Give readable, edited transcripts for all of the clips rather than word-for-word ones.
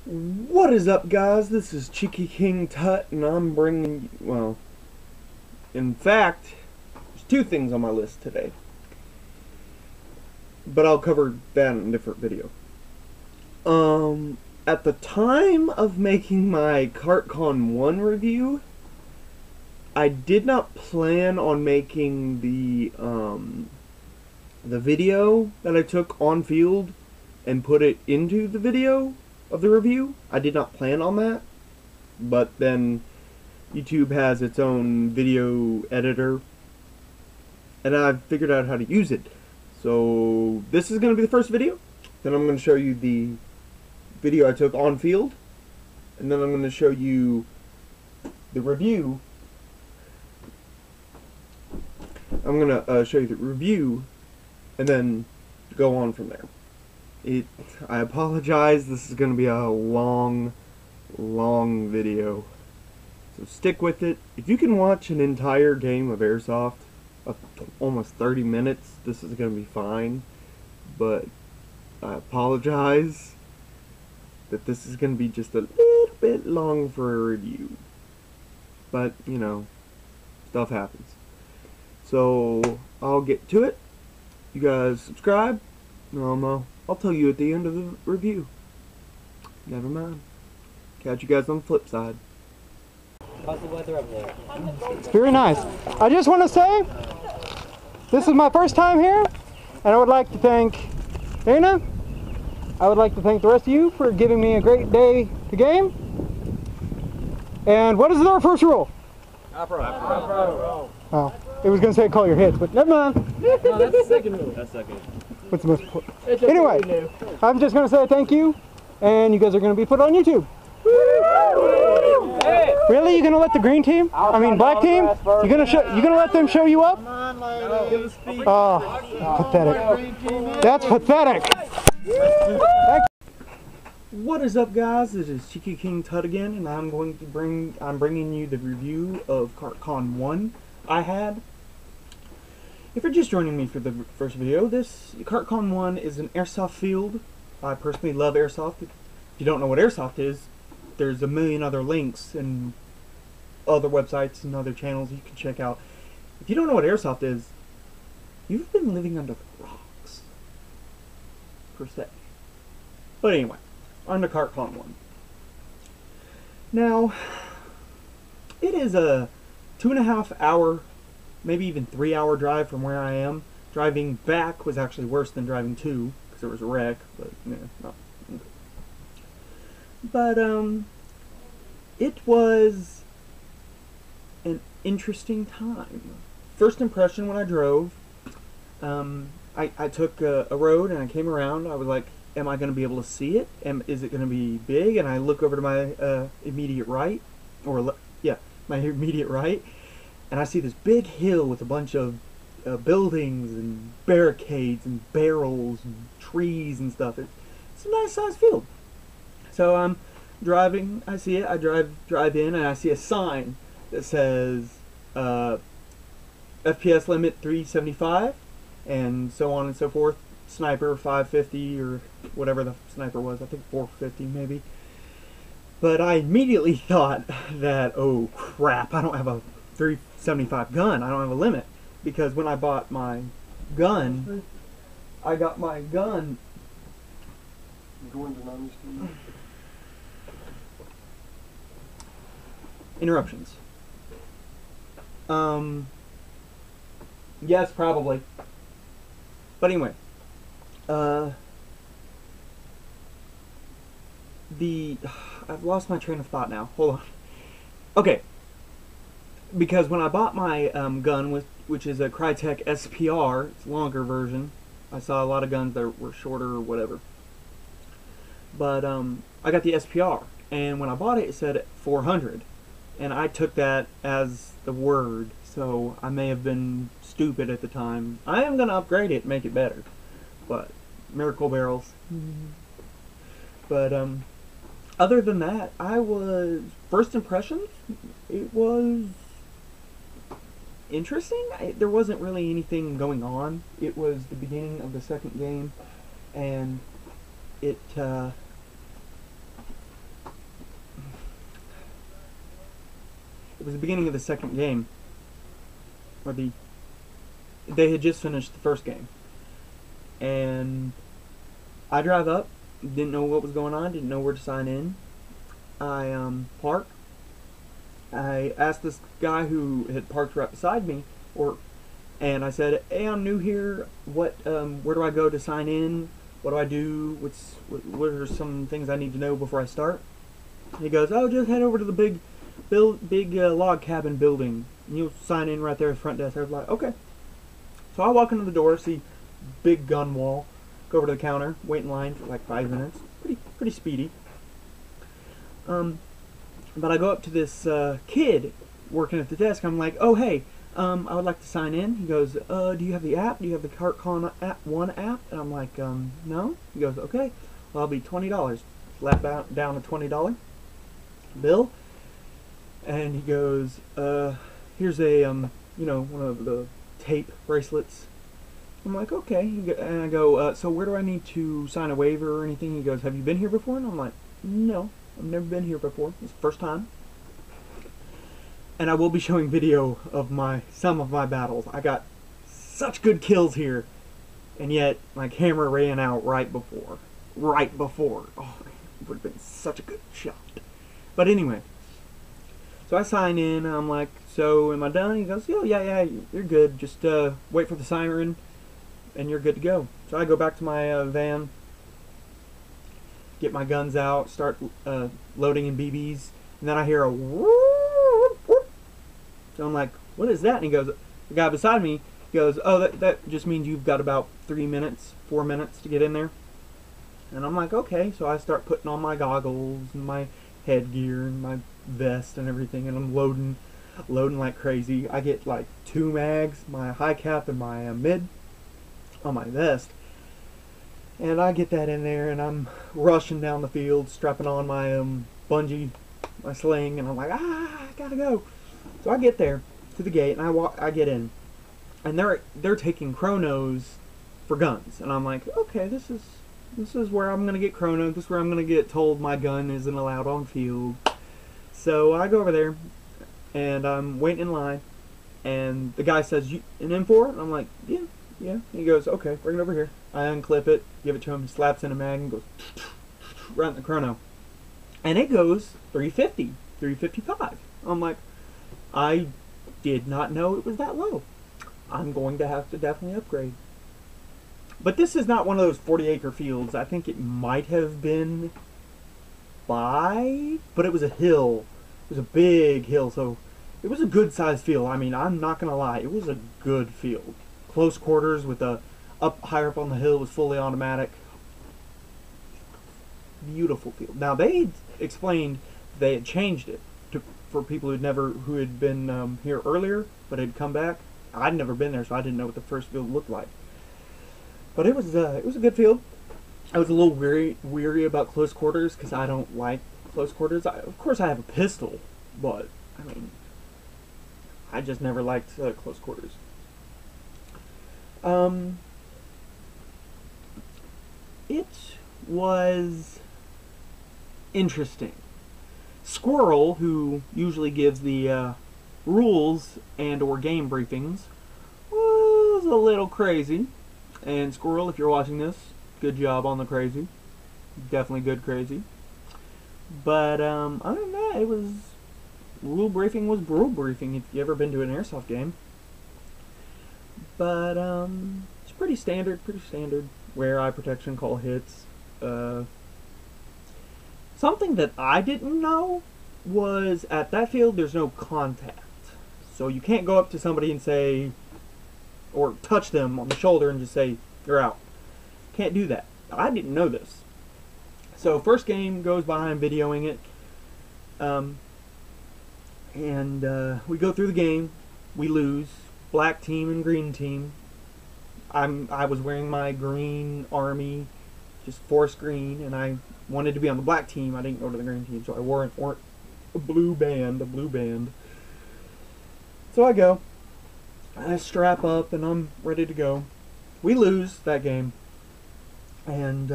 What is up, guys? This is Cheeky King Tut, and I'm bringing, well, in fact, there's two things on my list today, but I'll cover that in a different video. At the time of making my CartCon1 review, I did not plan on making the video that I took on field and put it into the video of the review. I did not plan on that, but then YouTube has its own video editor, and I've figured out how to use it. So this is going to be the first video. Then I'm going to show you the video I took on field, and then I'm going to show you the review. I'm going to show you the review, and then go on from there. I apologize, this is going to be a long video, so stick with it. If you can watch an entire game of Airsoft of almost 30 minutes, this is going to be fine, but I apologize that this is going to be just a little bit long for a review, but you know, stuff happens. So I'll get to it. You guys subscribe. No, I'll tell you at the end of the review. Never mind. Catch you guys on the flip side. How's the weather up there? It's very nice. I just want to say, this is my first time here, and I would like to thank Dana. I would like to thank the rest of you for giving me a great day to game. And what is our first rule? Off-road. Oh, it was going to say call your hits, but never mind. No, that's the second rule. That's second. What's the most important? Anyway, I'm just going to say thank you, and you guys are going to be put on YouTube. Hey! Really? You going to let the green team? I mean black team? You going to let them show you up? Oh, pathetic. That's pathetic. What is up, guys? This is Cheeky King Tut again, and I'm bringing you the review of CartCon1 I had. If you're just joining me for the first video, this CartCon1 is an airsoft field. I personally love airsoft. If you don't know what airsoft is, there's a million other links and other websites and other channels you can check out. If you don't know what airsoft is, you've been living under the rocks, per se. But anyway, on to CartCon1. Now, it is a 2.5 hour, maybe even 3 hour drive from where I am. Driving back was actually worse than driving to, because there was a wreck, but yeah, no. But it was an interesting time. First impression when I drove, I took a road and I came around. I was like, am I going to be able to see it? Is it going to be big? And I look over to my immediate right, my immediate right, and I see this big hill with a bunch of buildings and barricades and barrels and trees and stuff. It's a nice sized field. So I'm driving, I see it, I drive in, and I see a sign that says FPS limit 375, and so on and so forth. Sniper 550 or whatever the sniper was, I think 450 maybe. But I immediately thought that, oh crap, I don't have a 375 gun, I don't have a limit. Because when I bought my gun, I got my gun. Interruptions. Yes, probably. But anyway. I've lost my train of thought now. Hold on. Okay. Because when I bought my gun, which is a Crytek SPR, it's a longer version. I saw a lot of guns that were shorter or whatever. But I got the SPR, and when I bought it, it said 400, and I took that as the word. So I may have been stupid at the time. I am gonna upgrade it and make it better. But miracle barrels. But other than that, first impressions, it was interesting. There wasn't really anything going on. It was the beginning of the second game, and it It was the beginning of the second game. They had just finished the first game. And I drive up, didn't know what was going on, didn't know where to sign in. I park. I asked this guy who had parked right beside me, and I said, "Hey, I'm new here. Where do I go to sign in? What do I do? What are some things I need to know before I start?" He goes, "Oh, just head over to the big log cabin building, and you'll sign in right there at the front desk." I was like, "Okay." So I walk into the door, see big gun wall, go over to the counter, wait in line for like 5 minutes. Pretty speedy. But I go up to this kid working at the desk. I'm like, "Oh, hey, I would like to sign in." He goes, "Do you have the app? Do you have the CartCon1 app?" And I'm like, "No." He goes, "Okay, well, I'll be $20." Slap down a $20 bill, and he goes, "Here's a one of the tape bracelets." I'm like, "Okay," and I go, "So where do I need to sign a waiver or anything?" He goes, "Have you been here before?" And I'm like, "No, I've never been here before. It's the first time." And I will be showing video of some of my battles. I got such good kills here, and yet my camera ran out right before. Oh, it would have been such a good shot. But anyway, so I sign in. I'm like, "So am I done?" He goes, "Oh, yeah, you're good. Just wait for the siren, and you're good to go." So I go back to my van, get my guns out, start loading in BBs, and then I hear a whoop, whoop. So I'm like, "What is that?" And he goes, the guy beside me goes, "Oh, that just means you've got about 4 minutes to get in there." And I'm like, "Okay." So I start putting on my goggles and my headgear and my vest and everything, and I'm loading like crazy. I get like 2 mags, my high cap and my mid on my vest. And I get that in there, and I'm rushing down the field, strapping on my bungee, my sling, and I'm like, I gotta go. So I get there to the gate, and I get in, and they're taking chronos for guns, and I'm like, okay, this is where I'm gonna get chrono. This is where I'm gonna get told my gun isn't allowed on field. So I go over there, and I'm waiting in line, and the guy says, "You an M4?" And I'm like, yeah. And he goes, "Okay, bring it over here." I unclip it, give it to him, he slaps in a mag, and goes right in the chrono. And it goes 350, 355. I'm like, I did not know it was that low. I'm going to have to definitely upgrade. But this is not one of those 40-acre fields. I think it might have been 5, but it was a hill. It was a big hill, so it was a good-sized field. I mean, I'm not going to lie. It was a good field. Close quarters with higher up on the hill was fully automatic. Beautiful field. Now, they explained they had changed it for people who had been here earlier, but had come back. I'd never been there, so I didn't know what the first field looked like. But it was a good field. I was a little weary about close quarters because I don't like close quarters. Of course, I have a pistol, but I mean, I just never liked close quarters. It was interesting. Squirrel, who usually gives the rules and/or game briefings, was a little crazy. And Squirrel, if you're watching this, good job on the crazy. Definitely good crazy. But other than that, it was rule briefing was rule briefing if you ever been to an airsoft game. But it's pretty standard. Wear eye protection, call hits. Something that I didn't know was at that field there's no contact. So you can't go up to somebody and say, or touch them on the shoulder and just say, "You're out." Can't do that. I didn't know this. So first game goes by, I'm videoing it. And we go through the game. We lose. Black team and green team. I was wearing my green army, just forest green, and I wanted to be on the black team. I didn't go to the green team, so I wore a blue band. So I go. I strap up and I'm ready to go. We lose that game. And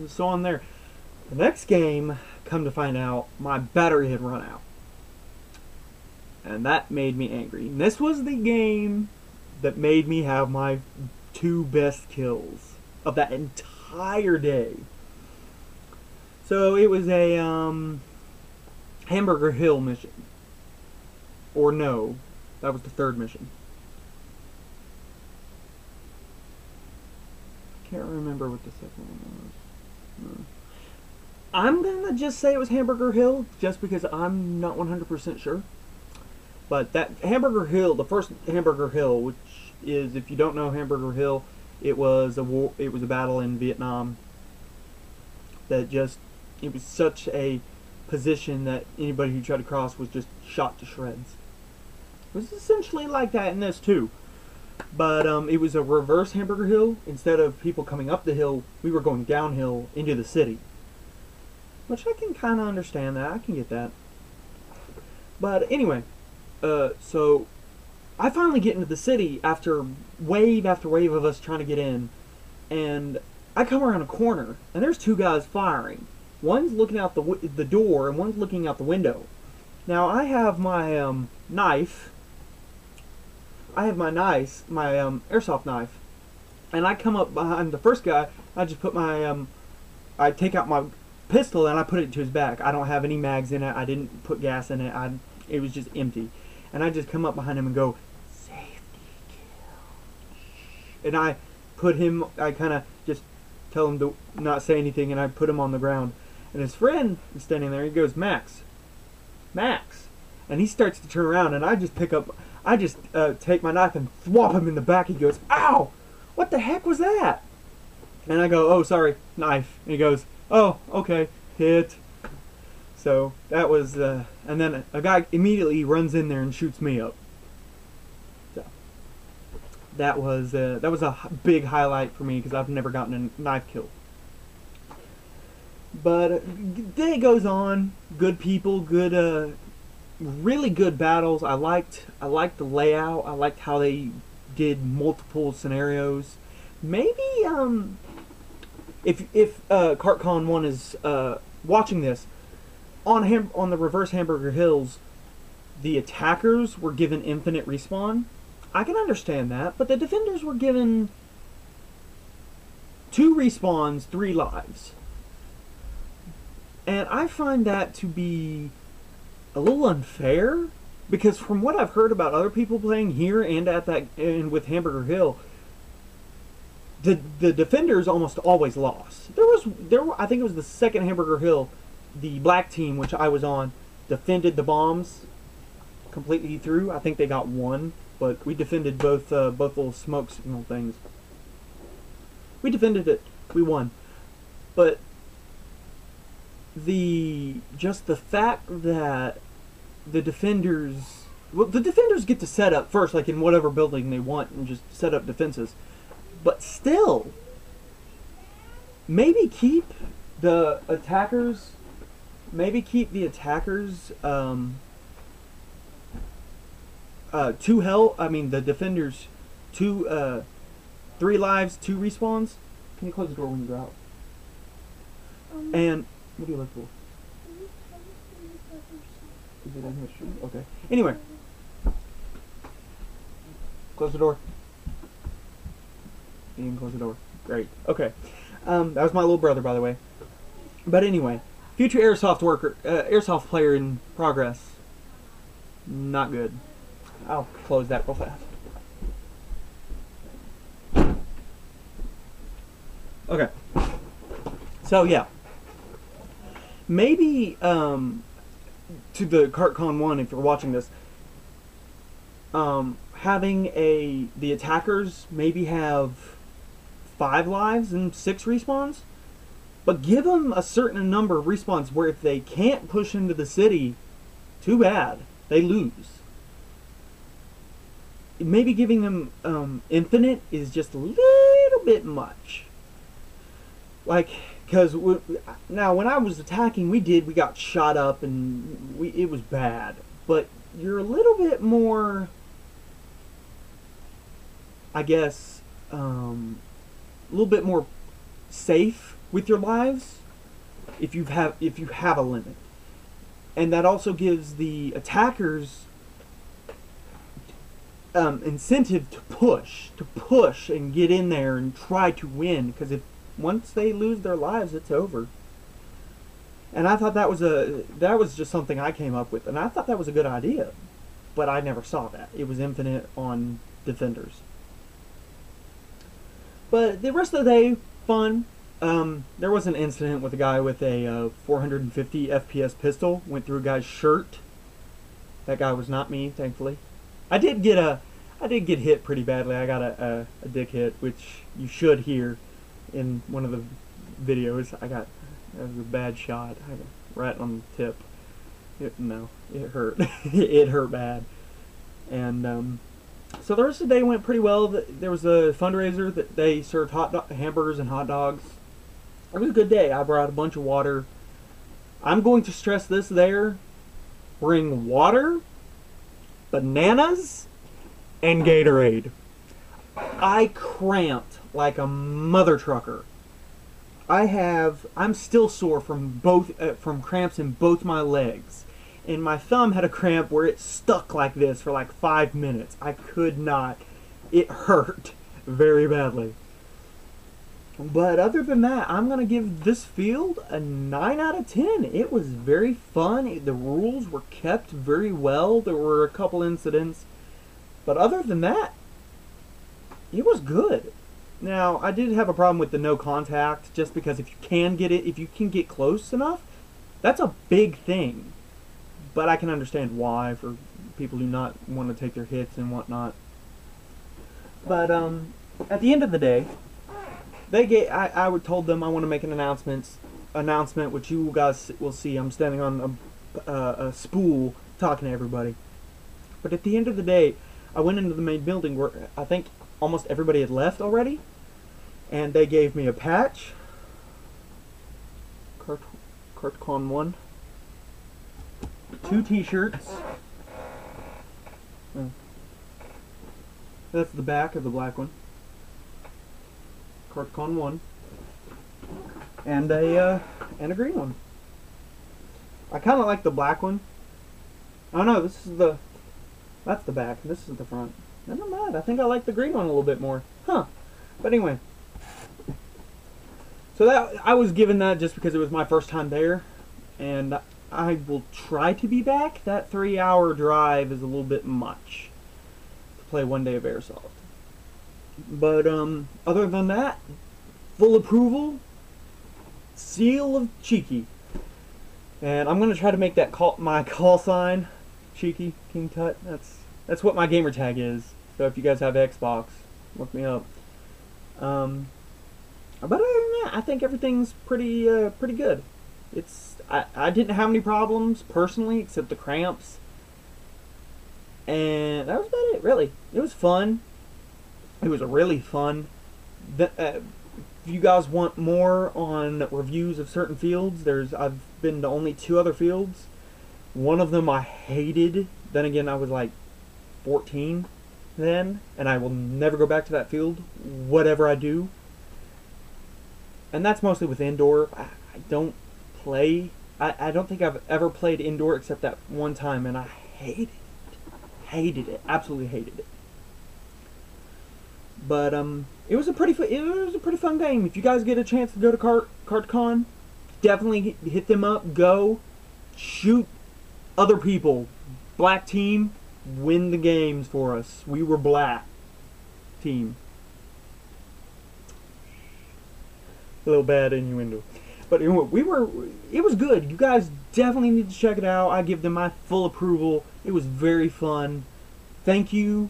so on there. The next game, come to find out, my battery had run out. And that made me angry. And this was the game that made me have my 2 best kills of that entire day. So it was a Hamburger Hill mission. Or no, that was the 3rd mission. Can't remember what the second one was. No. I'm gonna just say it was Hamburger Hill, just because I'm not 100% sure. But that Hamburger Hill, the first Hamburger Hill, which is, if you don't know Hamburger Hill, it was a war, it was a battle in Vietnam. That just, it was such a position that anybody who tried to cross was just shot to shreds. It was essentially like that in this too. But it was a reverse Hamburger Hill. Instead of people coming up the hill, we were going downhill into the city. Which I can kind of understand that. I can get that. But anyway, so I finally get into the city after wave of us trying to get in. And I come around a corner, and there's 2 guys firing. One's looking out the door, and one's looking out the window. Now, I have my knife. I have my airsoft knife, and I come up behind the first guy. I just put my I take out my pistol and I put it to his back. I don't have any mags in it. I didn't put gas in it. It was just empty, and I just come up behind him and go, "Safety kill," and I put him. I kind of just tell him to not say anything, and I put him on the ground. And his friend is standing there. He goes, "Max, Max," and he starts to turn around, and I just pick up. I just take my knife and thwop him in the back. He goes, "Ow! What the heck was that?" And I go, "Oh, sorry, knife." And he goes, "Oh, okay, hit." So that was, and then a guy immediately runs in there and shoots me up. So that was a big highlight for me because I've never gotten a knife kill. But day goes on. Good people, good. Really good battles. I liked the layout. I liked how they did multiple scenarios. Maybe if CartCon1 is watching this, on the reverse Hamburger Hills, the attackers were given infinite respawn. I can understand that, but the defenders were given 2 respawns, 3 lives, and I find that to be a little unfair, because from what I've heard about other people playing here and with Hamburger Hill, the defenders almost always lost. I think it was the second Hamburger Hill, the black team, which I was on, defended the bombs completely through. I think they got 1, but we defended both little smoke signal things. We defended it. We won, but just the fact that the defenders get to set up first, like in whatever building they want, and just set up defenses. But still, maybe keep the attackers. Maybe keep the attackers 2 health. I mean the defenders 2, 3 lives, 2 respawns. Can you close the door when you go out? And what do you look for? Is it in his shoe? Okay. Anyway. Close the door. You can close the door. Great. Okay. That was my little brother, by the way. But anyway. Future airsoft player in progress. Not good. I'll close that real fast. Okay. So, yeah. Maybe, to the CartCon1, if you're watching this, having the attackers maybe have 5 lives and 6 respawns, but give them a certain number of respawns where if they can't push into the city, too bad, they lose. Maybe giving them infinite is just a little bit much. Like, because now when I was attacking, we got shot up and it was bad. But you're a little bit more, I guess, a little bit more safe with your lives. if you have a limit, and that also gives the attackers incentive to push and get in there and try to win, because if once they lose their lives, it's over. And I thought that was just something I came up with, and I thought that was a good idea, but I never saw that. It was infinite on defenders. But the rest of the day, fun. There was an incident with a guy with a 450 FPS pistol, went through a guy's shirt. That guy was not me, thankfully. I did get hit pretty badly. I got a dick hit, which you should hear in one of the videos. That was a bad shot. I got right on the tip. It hurt. It hurt bad. And so the rest of the day went pretty well. There was a fundraiser that they served hamburgers and hot dogs. It was a good day. I brought a bunch of water. I'm going to stress this there. Bring water, bananas, and Gatorade. I cramped like a mother trucker. I'm still sore from from cramps in both my legs. And my thumb had a cramp where it stuck like this for like 5 minutes. I could not. It hurt very badly. But other than that, I'm going to give this field a 9 out of 10. It was very fun. The rules were kept very well. There were a couple incidents. But other than that, it was good. Now, I did have a problem with the no contact, just because if you can get close enough, that's a big thing. But I can understand why, for people who do not want to take their hits and whatnot. But at the end of the day, I told them I want to make an announcement, which you guys will see. I'm standing on a spool talking to everybody. But at the end of the day, I went into the main building where I think almost everybody had left already, and they gave me a patch, CartCon1, 2 t-shirts. That's the back of the black one. CartCon1, and a green one. I kind of like the black one. Oh no, that's the back. This is the front. Never mind. I think I like the green one a little bit more. Huh. But anyway, so that I was given that just because it was my first time there, and I will try to be back. That 3-hour drive is a little bit much to play 1 day of airsoft. But other than that, full approval, seal of Cheeky. And I'm gonna try to make that my call sign Cheeky King Tut. That's what my gamer tag is. So if you guys have Xbox, look me up. But other than that, I think everything's pretty good. I didn't have any problems personally, except the cramps, and that was about it. Really, it was fun. It was really fun. If you guys want more on reviews of certain fields, I've been to only 2 other fields. One of them I hated. Then again, I was like 14 then, and I will never go back to that field, whatever I do. And that's mostly with indoor. I don't play. I don't think I've ever played indoor except that one time, and I hated it. Hated it. Absolutely hated it. But it was a pretty fun game. If you guys get a chance to go to CartCon, definitely hit them up. Go shoot other people. Black team, win the games for us. We were black team. A little bad innuendo. But anyway, it was good. You guys definitely need to check it out. I give them my full approval. It was very fun. Thank you,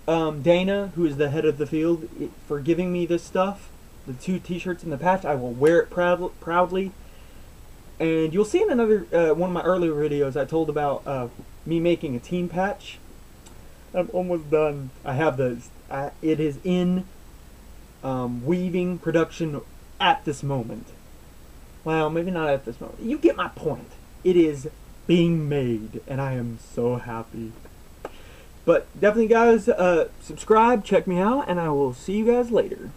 Dana, who is the head of the field, for giving me this stuff. The 2 t-shirts and the patch. I will wear it proudly. And you'll see in another one of my earlier videos, I told about me making a team patch. I'm almost done. I have those. It is in weaving production at this moment. Well, maybe not at this moment. You get my point. It is being made, and I am so happy. But definitely, guys, subscribe, check me out, and I will see you guys later.